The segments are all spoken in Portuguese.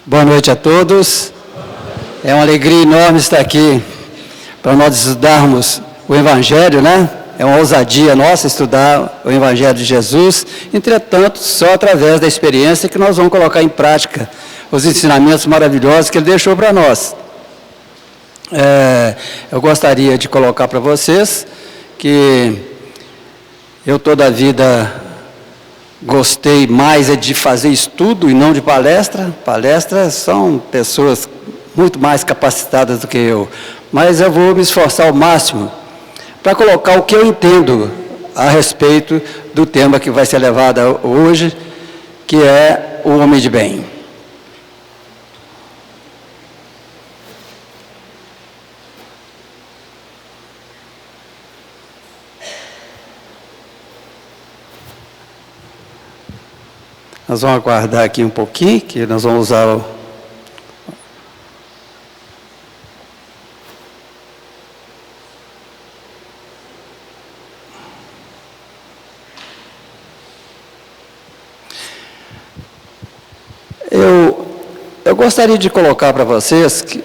Boa noite a todos. É uma alegria enorme estar aqui para nós estudarmos o Evangelho, né? É uma ousadia nossa estudar o Evangelho de Jesus. Entretanto, só através da experiência que nós vamos colocar em prática os ensinamentos maravilhosos que Ele deixou para nós. Eu gostaria de colocar para vocês que eu toda a vida gostei mais de fazer estudo e não de palestra. Palestras são pessoas muito mais capacitadas do que eu. Mas eu vou me esforçar ao máximo para colocar o que eu entendo a respeito do tema que vai ser levado hoje, que é o homem de bem. Nós vamos aguardar aqui um pouquinho, que nós vamos usar o... Eu gostaria de colocar para vocês que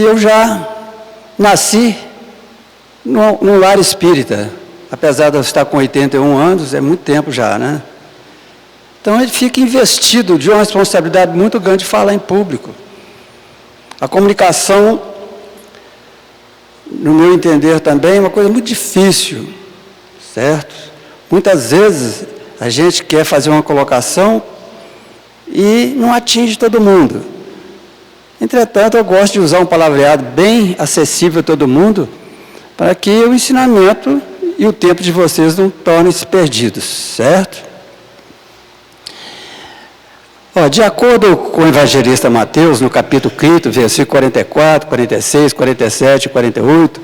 eu já nasci num lar espírita, apesar de eu estar com 81 anos, é muito tempo já, né? Então, ele fica investido de uma responsabilidade muito grande de falar em público. A comunicação, no meu entender também, é uma coisa muito difícil, certo? Muitas vezes, a gente quer fazer uma colocação e não atinge todo mundo. Entretanto, eu gosto de usar um palavreado bem acessível a todo mundo, para que o ensinamento e o tempo de vocês não tornem-se perdidos, certo? De acordo com o evangelista Mateus, no capítulo 5, versículo 44, 46, 47 e 48,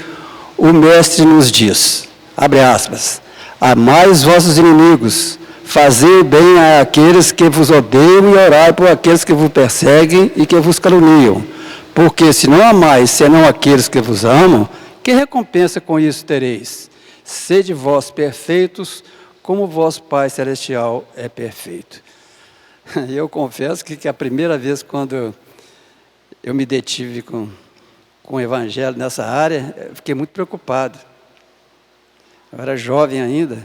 o mestre nos diz, abre aspas, amai os vossos inimigos, fazei bem àqueles que vos odeiam e orai por aqueles que vos perseguem e que vos caluniam. Porque se não amais, senão aqueles que vos amam, que recompensa com isso tereis? Sede vós perfeitos, como vosso Pai Celestial é perfeito. E eu confesso que a primeira vez quando eu me detive com o Evangelho nessa área, eu fiquei muito preocupado. Eu era jovem ainda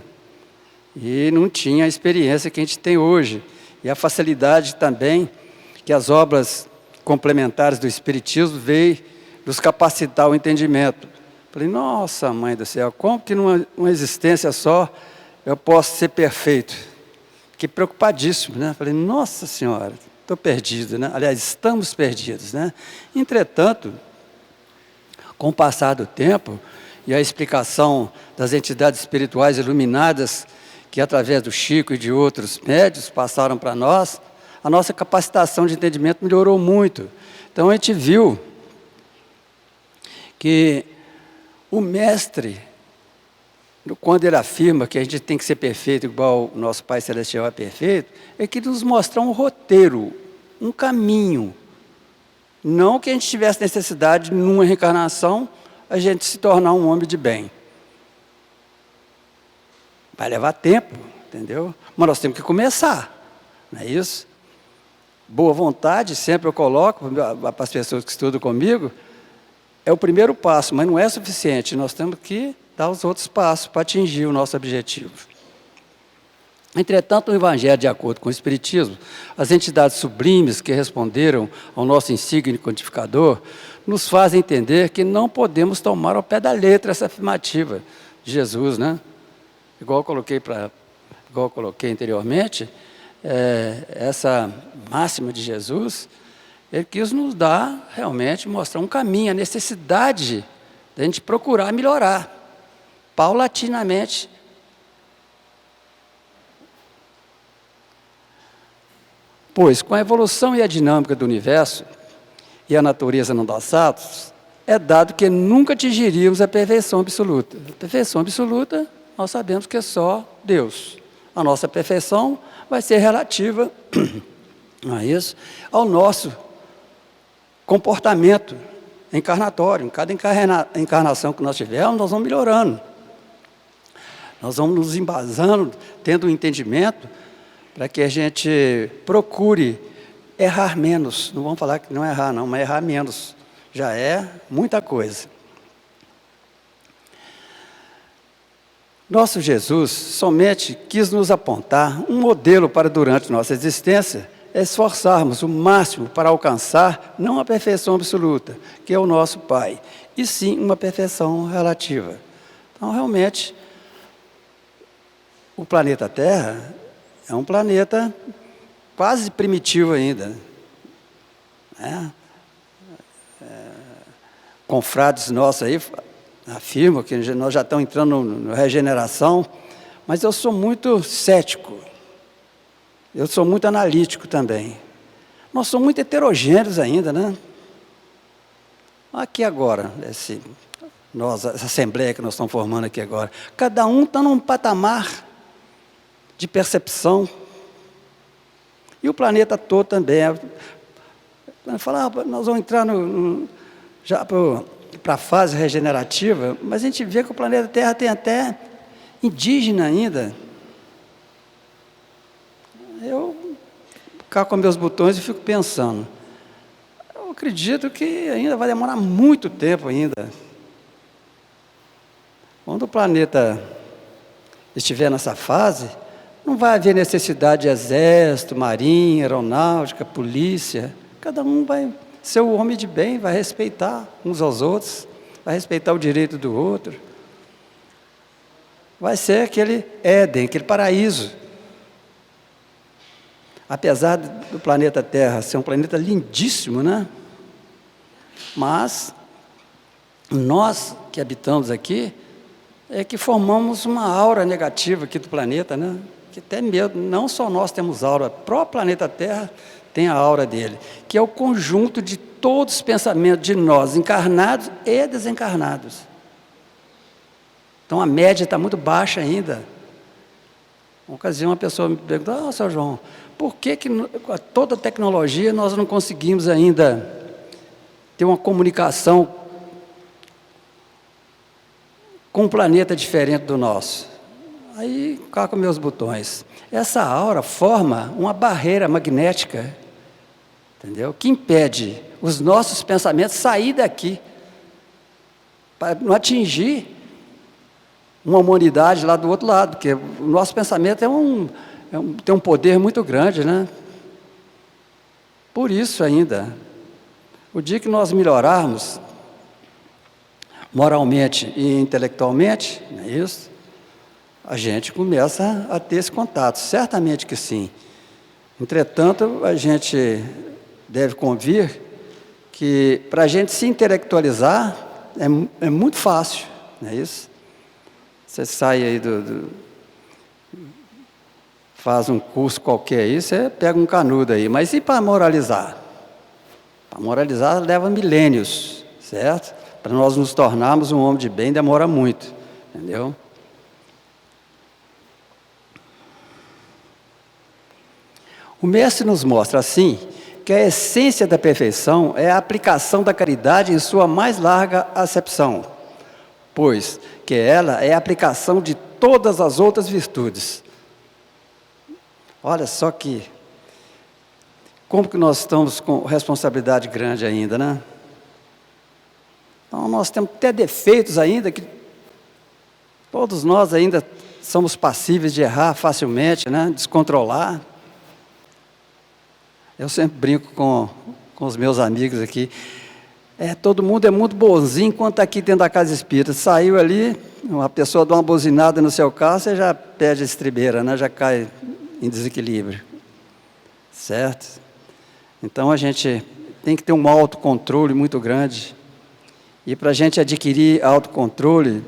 e não tinha a experiência que a gente tem hoje. E a facilidade também que as obras complementares do Espiritismo veio nos capacitar o entendimento. Falei, nossa, mãe do céu, como que numa existência só eu posso ser perfeito? Fiquei preocupadíssimo, né? Falei, nossa senhora, estou perdido, né? Aliás, estamos perdidos, né? Entretanto, com o passar do tempo e a explicação das entidades espirituais iluminadas que, através do Chico e de outros médios, passaram para nós, a nossa capacitação de entendimento melhorou muito. Então, a gente viu que o mestre, quando ele afirma que a gente tem que ser perfeito igual o nosso Pai Celestial é perfeito, é que nos mostra um roteiro, um caminho. Não que a gente tivesse necessidade, numa reencarnação, a gente se tornar um homem de bem. Vai levar tempo, entendeu? Mas nós temos que começar, não é isso? Boa vontade, sempre eu coloco para as pessoas que estudam comigo, é o primeiro passo, mas não é suficiente, nós temos que dar os outros passos para atingir o nosso objetivo. Entretanto, no Evangelho, de acordo com o Espiritismo, as entidades sublimes que responderam ao nosso insígnido codificador nos fazem entender que não podemos tomar ao pé da letra essa afirmativa de Jesus, né? Igual eu coloquei anteriormente, essa máxima de Jesus, ele quis nos dar, realmente, mostrar um caminho, a necessidade de a gente procurar melhorar paulatinamente. Pois, com a evolução e a dinâmica do universo e a natureza não dos atos, é dado que nunca atingiríamos a perfeição absoluta. A perfeição absoluta, nós sabemos que é só Deus. A nossa perfeição vai ser relativa, não é isso, ao nosso comportamento encarnatório. Em cada encarnação que nós tivermos, nós vamos melhorando. Nós vamos nos embasando, tendo um entendimento, para que a gente procure errar menos. Não vamos falar que não errar, não, mas errar menos. Já é muita coisa. Nosso Jesus somente quis nos apontar um modelo para, durante nossa existência, esforçarmos o máximo para alcançar não a perfeição absoluta, que é o nosso Pai, e sim uma perfeição relativa. Então, realmente, o planeta Terra é um planeta quase primitivo ainda. Confrades nossos aí afirmam que nós já estamos entrando na regeneração, mas eu sou muito cético. Eu sou muito analítico também. Nós somos muito heterogêneos ainda, né? Aqui agora, essa assembleia que nós estamos formando aqui agora, cada um está num patamar de percepção. E o planeta todo também. Falar, nós vamos entrar já para a fase regenerativa, mas a gente vê que o planeta Terra tem até indígena ainda. Eu fico com meus botões e fico pensando, eu acredito que ainda vai demorar muito tempo ainda. Quando o planeta estiver nessa fase, não vai haver necessidade de exército, marinha, aeronáutica, polícia. Cada um vai ser o homem de bem, vai respeitar uns aos outros, vai respeitar o direito do outro. Vai ser aquele Éden, aquele paraíso. Apesar do planeta Terra ser um planeta lindíssimo, né? Mas nós que habitamos aqui é que formamos uma aura negativa aqui do planeta, né? Que até mesmo, não só nós temos aura, o próprio planeta Terra tem a aura dele, que é o conjunto de todos os pensamentos de nós, encarnados e desencarnados. Então a média está muito baixa ainda. Uma ocasião uma pessoa me perguntou, seu João, por que com toda a tecnologia nós não conseguimos ainda ter uma comunicação com um planeta diferente do nosso? Aí, cá com meus botões. Essa aura forma uma barreira magnética, entendeu? Que impede os nossos pensamentos sair daqui, para não atingir uma humanidade lá do outro lado, porque o nosso pensamento tem um poder muito grande, né? Por isso ainda, o dia que nós melhorarmos moralmente e intelectualmente, não é isso? A gente começa a ter esse contato, certamente que sim. Entretanto, a gente deve convir que para a gente se intelectualizar é muito fácil, não é isso? Você sai aí faz um curso qualquer aí, você pega um canudo aí, mas e para moralizar? Para moralizar leva milênios, certo? Para nós nos tornarmos um homem de bem demora muito, entendeu? O Mestre nos mostra, assim, que a essência da perfeição é a aplicação da caridade em sua mais larga acepção, pois que ela é a aplicação de todas as outras virtudes. Olha só como que nós estamos com responsabilidade grande ainda, né? Então, nós temos até defeitos ainda, que todos nós ainda somos passíveis de errar facilmente, né? Descontrolar. Eu sempre brinco com os meus amigos aqui. Todo mundo é muito bonzinho enquanto está aqui dentro da casa espírita. Saiu ali, uma pessoa dá uma buzinada no seu carro, você já perde a estribeira, né? Já cai em desequilíbrio. Certo? Então a gente tem que ter um autocontrole muito grande. E para a gente adquirir autocontrole,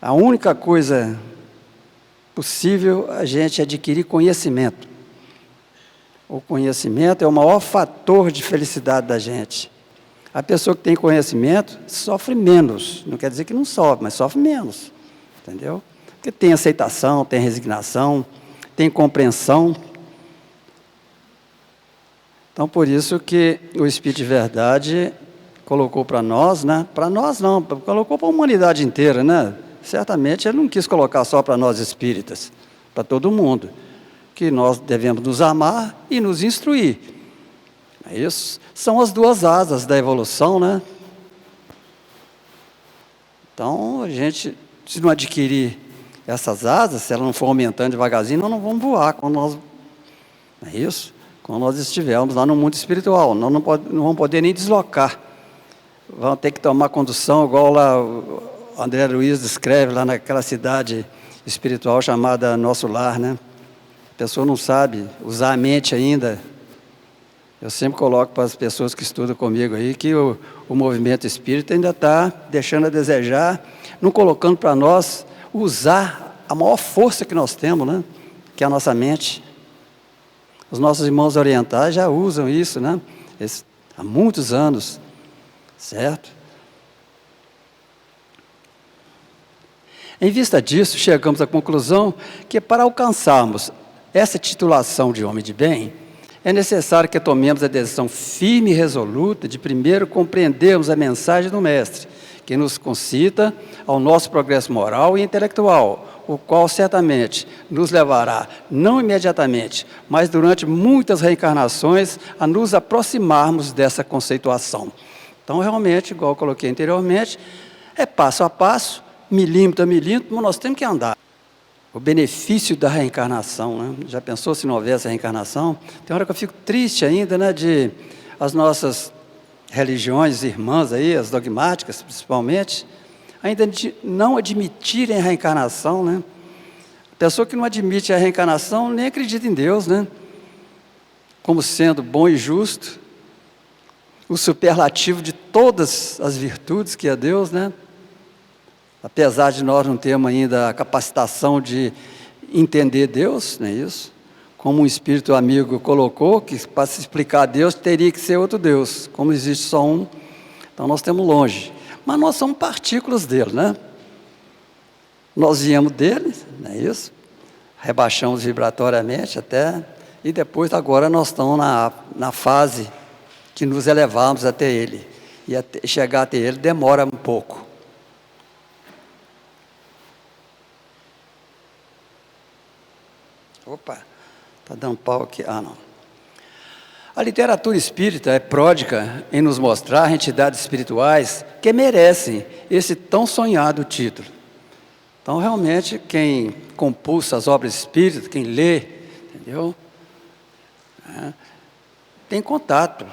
a única coisa possível é a gente adquirir conhecimento. O conhecimento é o maior fator de felicidade da gente. A pessoa que tem conhecimento sofre menos. Não quer dizer que não sofre, mas sofre menos. Entendeu? Porque tem aceitação, tem resignação, tem compreensão. Então, por isso que o Espírito de Verdade colocou para nós, né? Para nós não, colocou para a humanidade inteira, né? Certamente ele não quis colocar só para nós espíritas, para todo mundo. Que nós devemos nos amar e nos instruir. É isso? São as duas asas da evolução, né? Então, a gente, se não adquirir essas asas, se ela não for aumentando devagarzinho, nós não vamos voar quando nós... É isso? Quando nós estivermos lá no mundo espiritual, nós não vamos poder nem deslocar. Vamos ter que tomar condução, igual lá o André Luiz descreve, lá naquela cidade espiritual chamada Nosso Lar, né? A pessoa não sabe usar a mente ainda. Eu sempre coloco para as pessoas que estudam comigo aí que o movimento espírita ainda está deixando a desejar, não colocando para nós usar a maior força que nós temos, né? Que é a nossa mente. Os nossos irmãos orientais já usam isso, né? Há muitos anos, certo? Em vista disso, chegamos à conclusão que para alcançarmos essa titulação de homem de bem, é necessário que tomemos a decisão firme e resoluta de primeiro compreendermos a mensagem do Mestre, que nos concita ao nosso progresso moral e intelectual, o qual certamente nos levará, não imediatamente, mas durante muitas reencarnações, a nos aproximarmos dessa conceituação. Então, realmente, igual eu coloquei anteriormente, é passo a passo, milímetro a milímetro, mas nós temos que andar. O benefício da reencarnação, né? Já pensou se não houvesse a reencarnação? Tem hora que eu fico triste ainda, né, de as nossas religiões irmãs aí, as dogmáticas principalmente, ainda de não admitirem a reencarnação, né? A pessoa que não admite a reencarnação nem acredita em Deus, né? Como sendo bom e justo, o superlativo de todas as virtudes que é Deus, né? Apesar de nós não termos ainda a capacitação de entender Deus, não é isso? Como um espírito amigo colocou, que para se explicar Deus teria que ser outro Deus, como existe só um, então nós estamos longe. Mas nós somos partículas dele, né? Nós viemos dele, não é isso? Rebaixamos vibratoriamente até, e depois agora nós estamos na fase que nos elevamos até ele. E chegar até ele demora um pouco. Opa, está dando pau aqui. Ah, não. A literatura espírita é pródiga em nos mostrar entidades espirituais que merecem esse tão sonhado título. Então, realmente, quem compulsa as obras espíritas, quem lê, entendeu? Tem contato,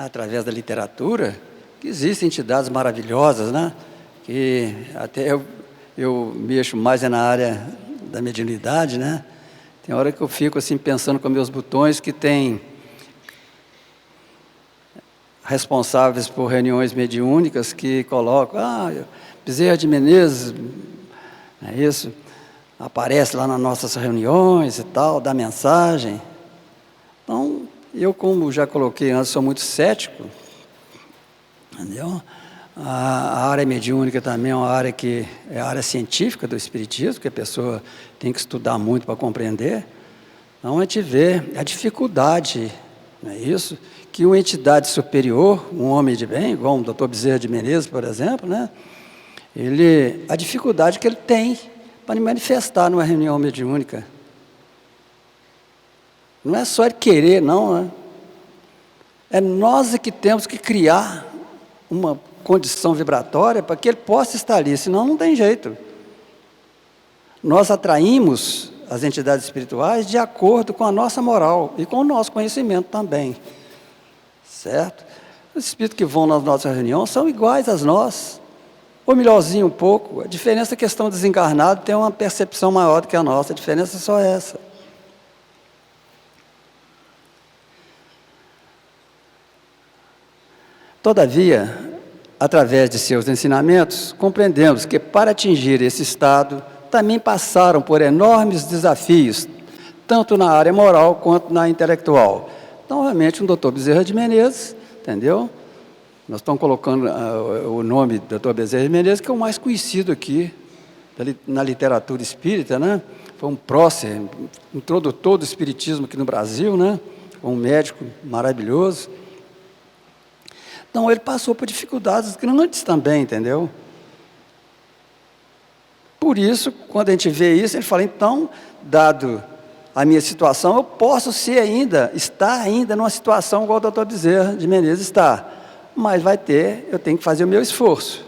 através da literatura, que existem entidades maravilhosas, né? Que até eu mexo mais na área da mediunidade, né? Tem hora que eu fico assim pensando com meus botões que tem responsáveis por reuniões mediúnicas que colocam, Bezerra de Menezes, é isso, aparece lá nas nossas reuniões e tal, dá mensagem. Então, eu, como já coloquei antes, sou muito cético, entendeu? A área mediúnica também é uma área que é a área científica do espiritismo, que a pessoa tem que estudar muito para compreender. Então, a gente vê a dificuldade, não é isso? Que uma entidade superior, um homem de bem, igual o Dr. Bezerra de Menezes, por exemplo, né? A dificuldade que ele tem para manifestar numa reunião mediúnica. Não é só ele querer, não, né? É nós que temos que criar uma condição vibratória para que ele possa estar ali, senão não tem jeito. Nós atraímos as entidades espirituais de acordo com a nossa moral e com o nosso conhecimento também, certo? Os espíritos que vão nas nossas reuniões são iguais a nós, ou melhorzinho um pouco. A diferença é que estão desencarnados, tem uma percepção maior do que a nossa, a diferença é só essa. Todavia, através de seus ensinamentos, compreendemos que para atingir esse estado, também passaram por enormes desafios, tanto na área moral quanto na intelectual. Então, realmente, o Dr. Bezerra de Menezes, entendeu? Nós estamos colocando o nome do Dr. Bezerra de Menezes, que é o mais conhecido aqui, na literatura espírita, né? Foi um prócer, introdutor do espiritismo aqui no Brasil, né? Um médico maravilhoso. Então, ele passou por dificuldades grandes também, entendeu? Por isso, quando a gente vê isso, ele fala, então, dado a minha situação, eu posso estar ainda numa situação igual o doutor Bezerra de Menezes está, mas eu tenho que fazer o meu esforço,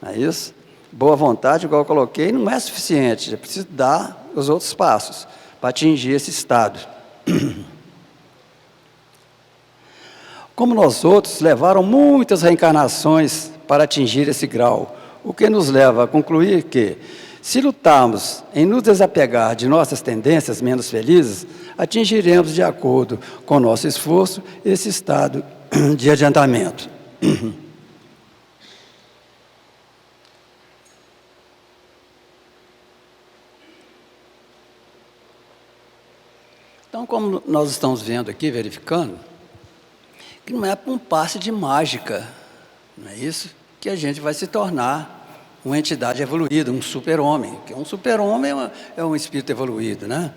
não é isso? Boa vontade, igual eu coloquei, não é suficiente, eu preciso dar os outros passos para atingir esse estado. Como nós outros levaram muitas reencarnações para atingir esse grau, o que nos leva a concluir que, se lutarmos em nos desapegar de nossas tendências menos felizes, atingiremos, de acordo com o nosso esforço, esse estado de adiantamento. Então, como nós estamos vendo aqui, verificando, que não é um passe de mágica, não é isso? Que a gente vai se tornar uma entidade evoluída, um super-homem. Que um super-homem é um espírito evoluído, né?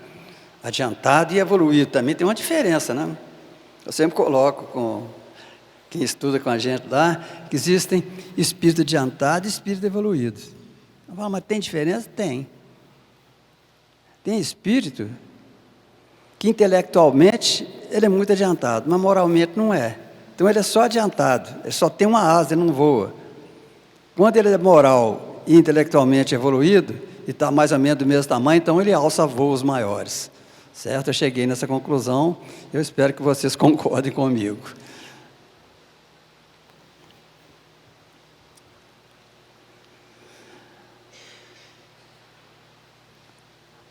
Adiantado e evoluído também tem uma diferença, né? Eu sempre coloco com quem estuda com a gente lá, que existem espírito adiantado e espírito evoluído. Mas tem diferença? Tem. Tem espírito que intelectualmente ele é muito adiantado, mas moralmente não é. Então ele é só adiantado, ele só tem uma asa, ele não voa. Quando ele é moral e intelectualmente evoluído, e está mais ou menos do mesmo tamanho, então ele alça voos maiores. Certo? Eu cheguei nessa conclusão, eu espero que vocês concordem comigo.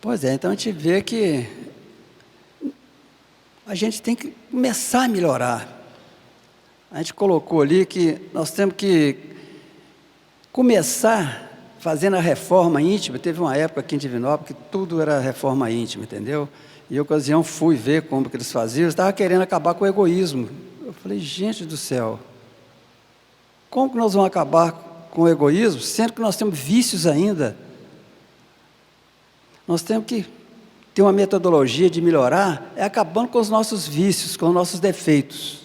Pois é, então a gente vê que a gente tem que começar a melhorar. A gente colocou ali que nós temos que começar fazendo a reforma íntima. Teve uma época aqui em Divinópolis que tudo era reforma íntima, entendeu? E em ocasião fui ver como que eles faziam, eles estavam querendo acabar com o egoísmo. Eu falei, gente do céu, como que nós vamos acabar com o egoísmo, sendo que nós temos vícios ainda? Nós temos que ter uma metodologia de melhorar, acabando com os nossos vícios, com os nossos defeitos.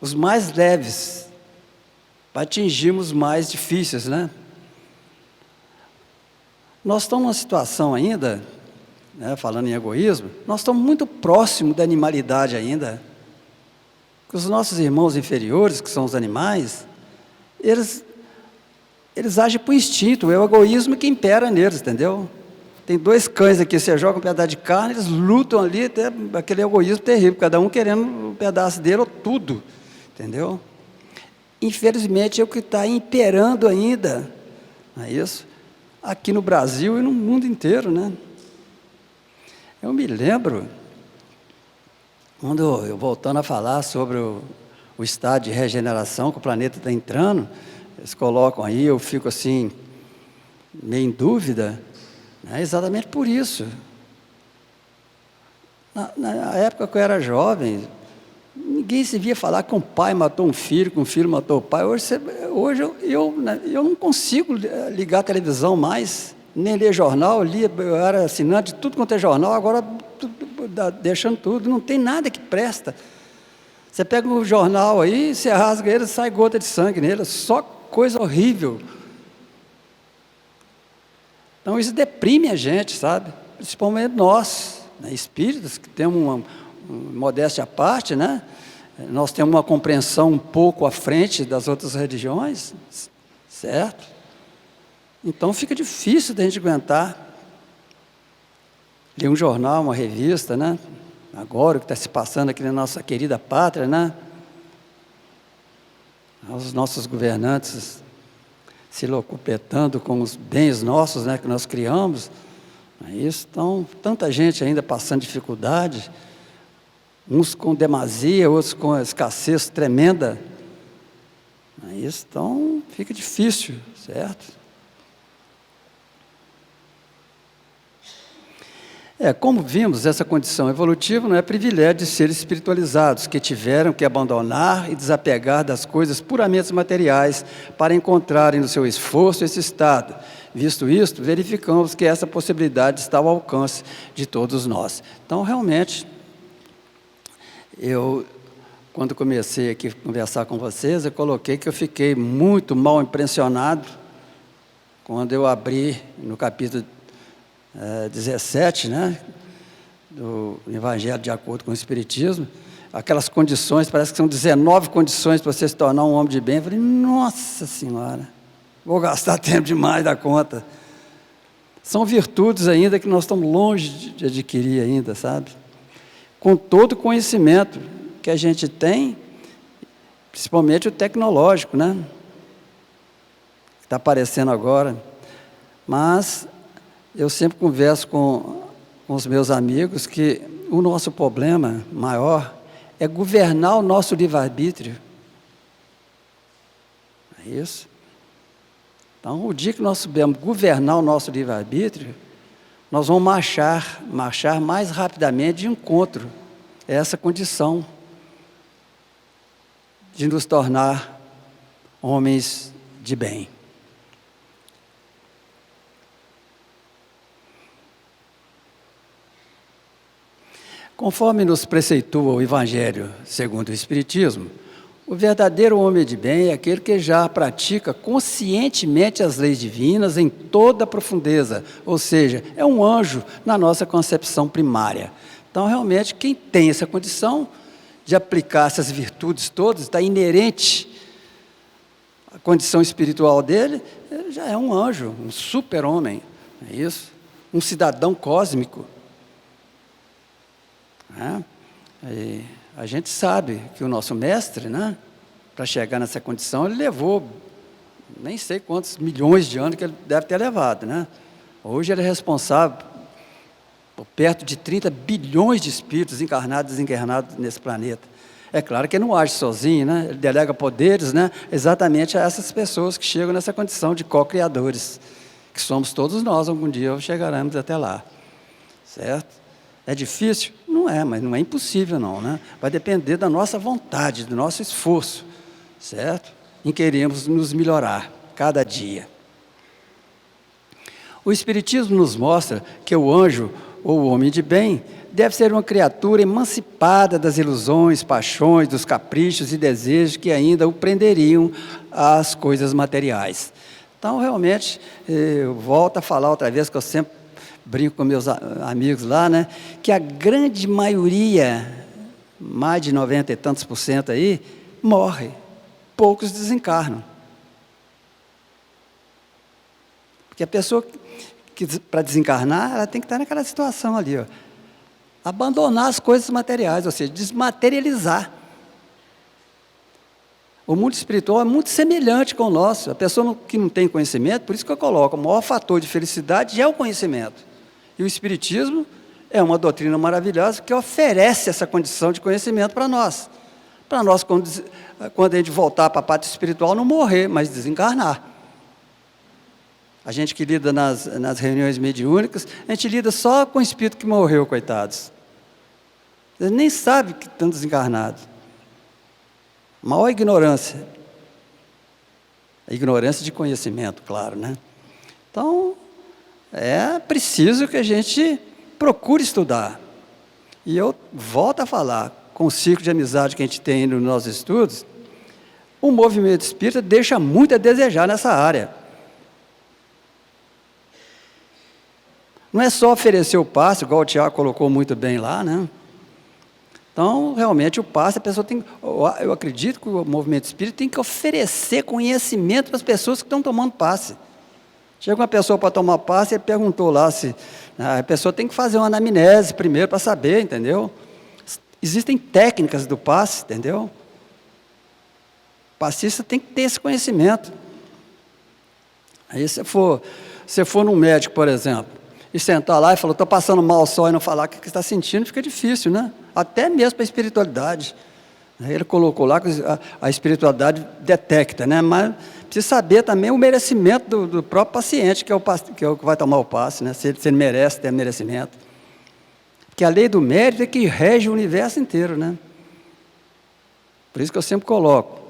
Os mais leves, para atingirmos os mais difíceis, né? Nós estamos numa situação ainda, né, falando em egoísmo, nós estamos muito próximos da animalidade ainda. Que os nossos irmãos inferiores, que são os animais, eles agem por instinto, é o egoísmo que impera neles, entendeu? Tem dois cães aqui, você joga um pedaço de carne, eles lutam ali, até aquele egoísmo terrível, cada um querendo um pedaço dele ou tudo, entendeu? Infelizmente é o que está imperando ainda, não é isso? Aqui no Brasil e no mundo inteiro, né? Eu me lembro, quando eu voltando a falar sobre o estado de regeneração que o planeta está entrando, eles colocam aí, eu fico assim, meio em dúvida, né? Exatamente por isso. Na época que eu era jovem, ninguém se via falar que um pai matou um filho, que um filho matou o pai. Hoje eu não consigo ligar a televisão mais, nem ler jornal, eu era assinante de tudo quanto é jornal, agora deixando tudo, não tem nada que presta. Você pega um jornal aí, você rasga ele, sai gota de sangue nele, só coisa horrível. Então isso deprime a gente, sabe? Principalmente nós, né, espíritas, que temos uma modéstia à parte, né? Nós temos uma compreensão um pouco à frente das outras religiões, certo? Então fica difícil da gente aguentar ler um jornal, uma revista, né? Agora o que está se passando aqui na nossa querida pátria, né? Os nossos governantes se locupletando com os bens nossos, né, que nós criamos. Isso, então, tanta gente ainda passando dificuldade, uns com demasia, outros com escassez tremenda. Isso, então, fica difícil, certo? Como vimos, essa condição evolutiva não é privilégio de seres espiritualizados, que tiveram que abandonar e desapegar das coisas puramente materiais para encontrarem no seu esforço esse estado. Visto isto, verificamos que essa possibilidade está ao alcance de todos nós. Então, realmente, quando comecei aqui a conversar com vocês, eu coloquei que eu fiquei muito mal impressionado quando eu abri no capítulo 17, né? Do Evangelho de acordo com o Espiritismo, aquelas condições, parece que são 19 condições para você se tornar um homem de bem. Eu falei, nossa Senhora, vou gastar tempo demais da conta. São virtudes ainda que nós estamos longe de adquirir ainda, sabe? Com todo o conhecimento que a gente tem, principalmente o tecnológico, né? Que está aparecendo agora. Mas eu sempre converso com os meus amigos que o nosso problema maior é governar o nosso livre-arbítrio. É isso. Então, o dia que nós soubermos governar o nosso livre-arbítrio, nós vamos marchar mais rapidamente de encontro a essa condição de nos tornar homens de bem. Conforme nos preceitua o Evangelho segundo o Espiritismo, o verdadeiro homem de bem é aquele que já pratica conscientemente as leis divinas em toda a profundeza, ou seja, é um anjo na nossa concepção primária. Então, realmente, quem tem essa condição de aplicar essas virtudes todas, está inerente à condição espiritual dele, ele já é um anjo, um super-homem, é isso? Um cidadão cósmico. E a gente sabe que o nosso mestre, né, para chegar nessa condição, ele levou, nem sei quantos milhões de anos que ele deve ter levado, né? Hoje ele é responsável por perto de 30 bilhões de espíritos encarnados e desencarnados nesse planeta. É claro que ele não age sozinho, né? Ele delega poderes, né, exatamente a essas pessoas que chegam nessa condição de co-criadores, que somos todos nós, algum dia chegaremos até lá, certo? É difícil? Não é, mas não é impossível não, né? Vai depender da nossa vontade, do nosso esforço, certo? Em queremos nos melhorar cada dia. O Espiritismo nos mostra que o anjo, ou o homem de bem, deve ser uma criatura emancipada das ilusões, paixões, dos caprichos e desejos que ainda o prenderiam às coisas materiais. Então, realmente, eu volto a falar outra vez, que eu sempre brinco com meus amigos lá, né, que a grande maioria, mais de 90 e tantos % aí, morre, poucos desencarnam. Porque a pessoa que para desencarnar, ela tem que estar naquela situação ali, ó, abandonar as coisas materiais, ou seja, desmaterializar. O mundo espiritual é muito semelhante com o nosso. A pessoa que não tem conhecimento, por isso que eu coloco, o maior fator de felicidade é o conhecimento. E o Espiritismo é uma doutrina maravilhosa que oferece essa condição de conhecimento para nós. Para nós, quando a gente voltar para a parte espiritual, não morrer, mas desencarnar. A gente que lida nas reuniões mediúnicas, a gente lida só com o espírito que morreu, coitados. Eles nem sabem que estão desencarnados. Maior ignorância. A ignorância de conhecimento, claro, né? Então, é preciso que a gente procure estudar. E eu volto a falar, com o ciclo de amizade que a gente tem nos nossos estudos, o movimento espírita deixa muito a desejar nessa área. Não é só oferecer o passe, igual o Tiago colocou muito bem lá, né? Então, realmente, o passe, a pessoa tem... Eu acredito que o movimento espírita tem que oferecer conhecimento para as pessoas que estão tomando passe. Chega uma pessoa para tomar passe e perguntou lá se... A pessoa tem que fazer uma anamnese primeiro para saber, entendeu? Existem técnicas do passe, entendeu? O passista tem que ter esse conhecimento. Aí, se for num médico, por exemplo, e sentar lá e falar, estou passando mal só, e não falar o que está sentindo, fica difícil, né? Até mesmo para a espiritualidade. Ele colocou lá que a espiritualidade detecta, né? Mas precisa saber também o merecimento do próprio paciente, que é o que vai tomar o passe, né? Se ele merece ter merecimento. Porque a lei do mérito é que rege o universo inteiro, né? Por isso que eu sempre coloco.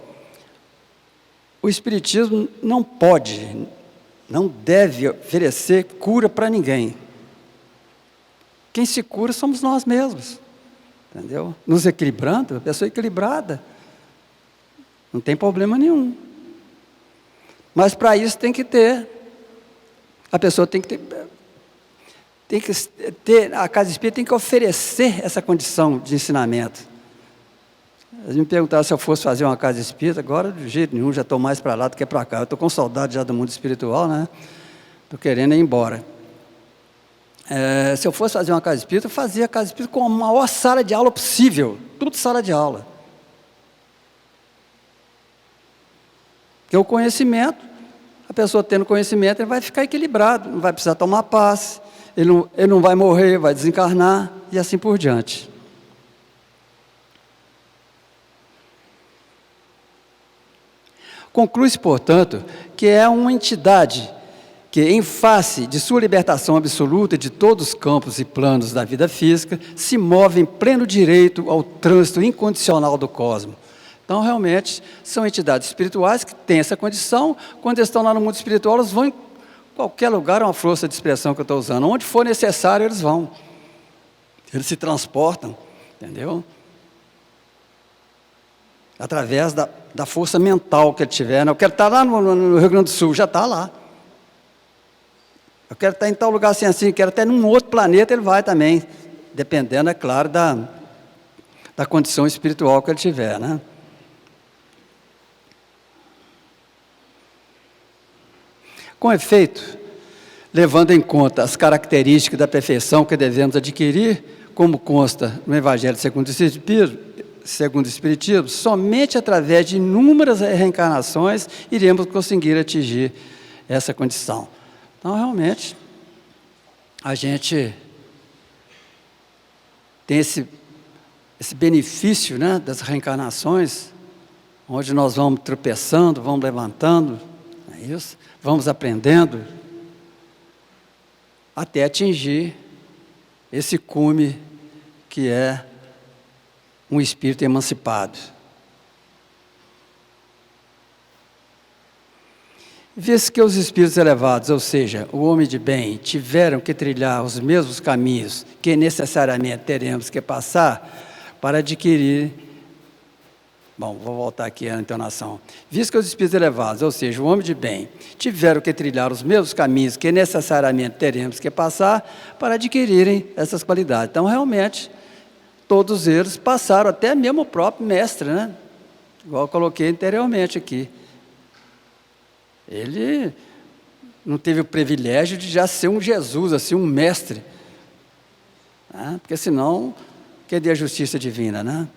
O Espiritismo não pode, não deve oferecer cura para ninguém. Quem se cura somos nós mesmos. Entendeu? Nos equilibrando, a pessoa equilibrada. Não tem problema nenhum. Mas para isso tem que ter. A pessoa tem que ter. tem que ter, a casa espírita tem que oferecer essa condição de ensinamento. Eles me perguntaram se eu fosse fazer uma casa espírita, agora de jeito nenhum, já estou mais para lá do que para cá. Eu estou com saudade já do mundo espiritual, né? Estou querendo ir embora. Se eu fosse fazer uma casa espírita, eu fazia a casa espírita com a maior sala de aula possível, tudo sala de aula. Porque o conhecimento, a pessoa tendo conhecimento, ele vai ficar equilibrado, não vai precisar tomar passe, ele não vai morrer, vai desencarnar, e assim por diante. Conclui-se, portanto, que é uma entidade que, em face de sua libertação absoluta de todos os campos e planos da vida física, se move em pleno direito ao trânsito incondicional do cosmos. Então, realmente, são entidades espirituais que têm essa condição. Quando estão lá no mundo espiritual, eles vão em qualquer lugar, é uma força de expressão que eu estou usando. Onde for necessário, eles vão. Eles se transportam, entendeu? Através da força mental que ele tiver. Eu quero estar lá no Rio Grande do Sul, já está lá. Eu quero estar em tal lugar assim, quero até num outro planeta, ele vai também. Dependendo, é claro, da condição espiritual que ele tiver, né? Com efeito, levando em conta as características da perfeição que devemos adquirir, como consta no Evangelho segundo o Espiritismo, somente através de inúmeras reencarnações iremos conseguir atingir essa condição. Então, realmente, a gente tem esse benefício, né, das reencarnações, onde nós vamos tropeçando, vamos levantando, é isso? Vamos aprendendo, até atingir esse cume que é um espírito emancipado. Visto que os espíritos elevados, ou seja, o homem de bem, tiveram que trilhar os mesmos caminhos que necessariamente teremos que passar para adquirir. Bom, vou voltar aqui à entonação. Visto que os espíritos elevados, ou seja, o homem de bem, tiveram que trilhar os mesmos caminhos que necessariamente teremos que passar para adquirirem essas qualidades. Então, realmente, todos eles passaram, até mesmo o próprio mestre, né? Igual eu coloquei anteriormente aqui. Ele não teve o privilégio de já ser um Jesus, assim, um mestre. Né? Porque senão, cadê a justiça divina, né?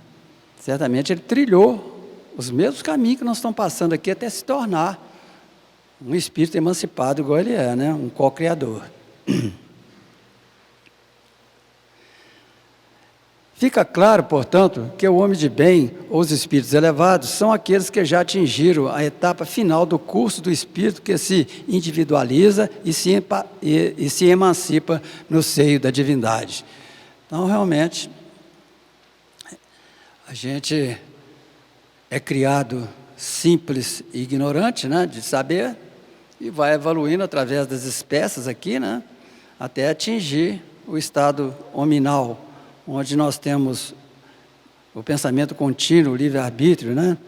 Certamente ele trilhou os mesmos caminhos que nós estamos passando aqui até se tornar um espírito emancipado igual ele é, né? Um co-criador. Fica claro, portanto, que o homem de bem, ou os espíritos elevados, são aqueles que já atingiram a etapa final do curso do espírito que se individualiza e se emancipa no seio da divindade. Então, realmente, a gente é criado simples e ignorante, né, de saber, e vai evoluindo através das espécies aqui, né, até atingir o estado hominal, onde nós temos o pensamento contínuo, o livre-arbítrio, né?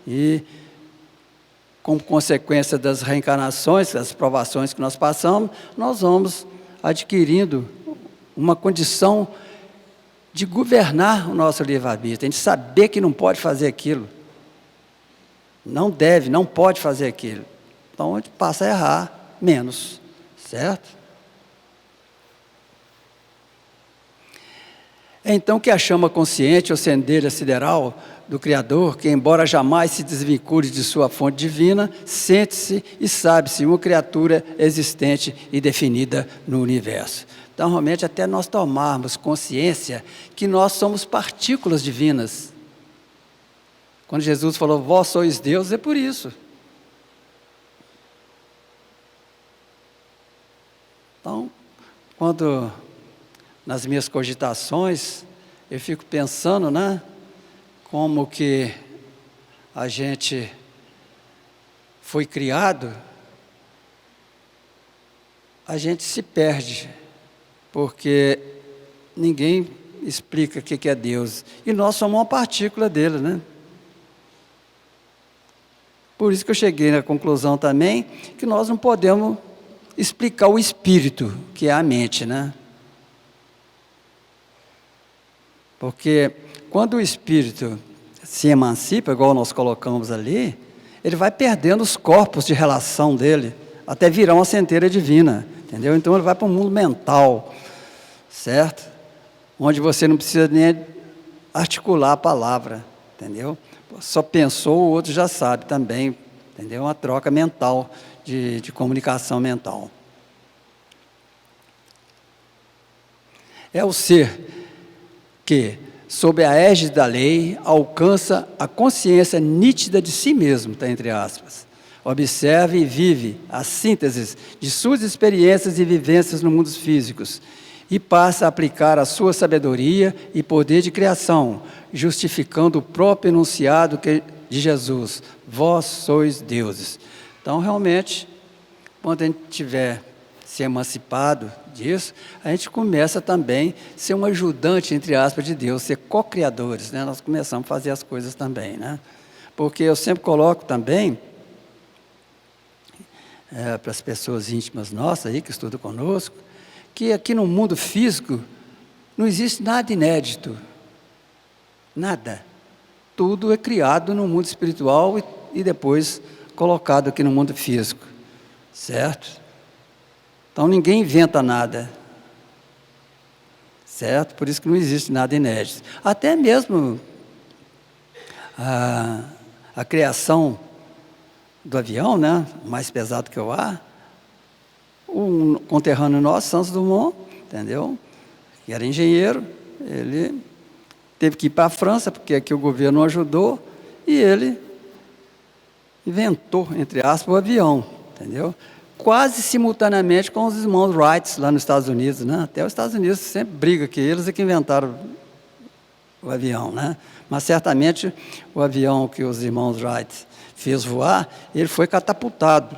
E, como consequência das reencarnações, das provações que nós passamos, nós vamos adquirindo uma condição de governar o nosso livre-arbítrio, de saber que não pode fazer aquilo, não deve, não pode fazer aquilo. Então, a gente passa a errar menos, certo? É então que a chama consciente, ou centelha sideral do Criador, que embora jamais se desvincule de sua fonte divina, sente-se e sabe-se uma criatura existente e definida no universo. Então, realmente, até nós tomarmos consciência que nós somos partículas divinas. Quando Jesus falou, vós sois Deus, é por isso. Então, quando nas minhas cogitações, eu fico pensando, né, como que a gente foi criado, a gente se perde, porque ninguém explica o que é Deus, e nós somos uma partícula dele, né? Por isso que eu cheguei na conclusão também, que nós não podemos explicar o espírito, que é a mente, né? Porque quando o espírito se emancipa, igual nós colocamos ali, ele vai perdendo os corpos de relação dele, até virar uma centelha divina, entendeu? Então ele vai para o mundo mental, certo? Onde você não precisa nem articular a palavra, entendeu? Só pensou, o outro já sabe também, entendeu? Uma troca mental, de comunicação mental. É o ser que, sob a égide da lei, alcança a consciência nítida de si mesmo, está entre aspas. Observa e vive a síntese de suas experiências e vivências no mundo físicos e passa a aplicar a sua sabedoria e poder de criação, justificando o próprio enunciado de Jesus: vós sois deuses. Então, realmente, quando a gente tiver se emancipado disso, a gente começa também a ser um ajudante, entre aspas, de Deus, ser co-criadores, né? Nós começamos a fazer as coisas também, né? Porque eu sempre coloco também, para as pessoas íntimas nossas aí, que estudam conosco, que aqui no mundo físico não existe nada inédito, nada. Tudo é criado no mundo espiritual e depois colocado aqui no mundo físico, certo? Então ninguém inventa nada, certo? Por isso que não existe nada inédito. Até mesmo a criação do avião, né, mais pesado que o ar, um conterrâneo nosso, Santos Dumont, entendeu? Que era engenheiro, ele teve que ir para a França, porque aqui o governo não ajudou, e ele inventou, entre aspas, o avião, entendeu? Quase simultaneamente com os irmãos Wright, lá nos Estados Unidos, né? Até os Estados Unidos sempre briga que eles é que inventaram o avião, né? Mas certamente o avião que os irmãos Wright fez voar, ele foi catapultado.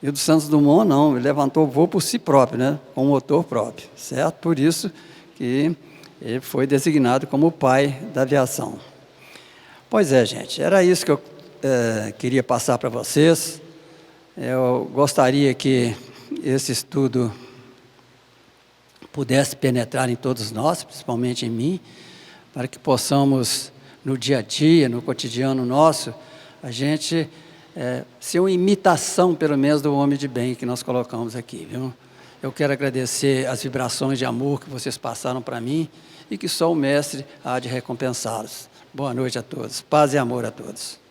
E o do Santos Dumont não, ele levantou o voo por si próprio, né? Com o motor próprio, certo? Por isso que ele foi designado como o pai da aviação. Pois é, gente, era isso que eu queria passar para vocês. Eu gostaria que esse estudo pudesse penetrar em todos nós, principalmente em mim, para que possamos, no dia a dia, no cotidiano nosso, a gente ser uma imitação, pelo menos, do homem de bem que nós colocamos aqui, viu? Eu quero agradecer as vibrações de amor que vocês passaram para mim e que só o Mestre há de recompensá-los. Boa noite a todos. Paz e amor a todos.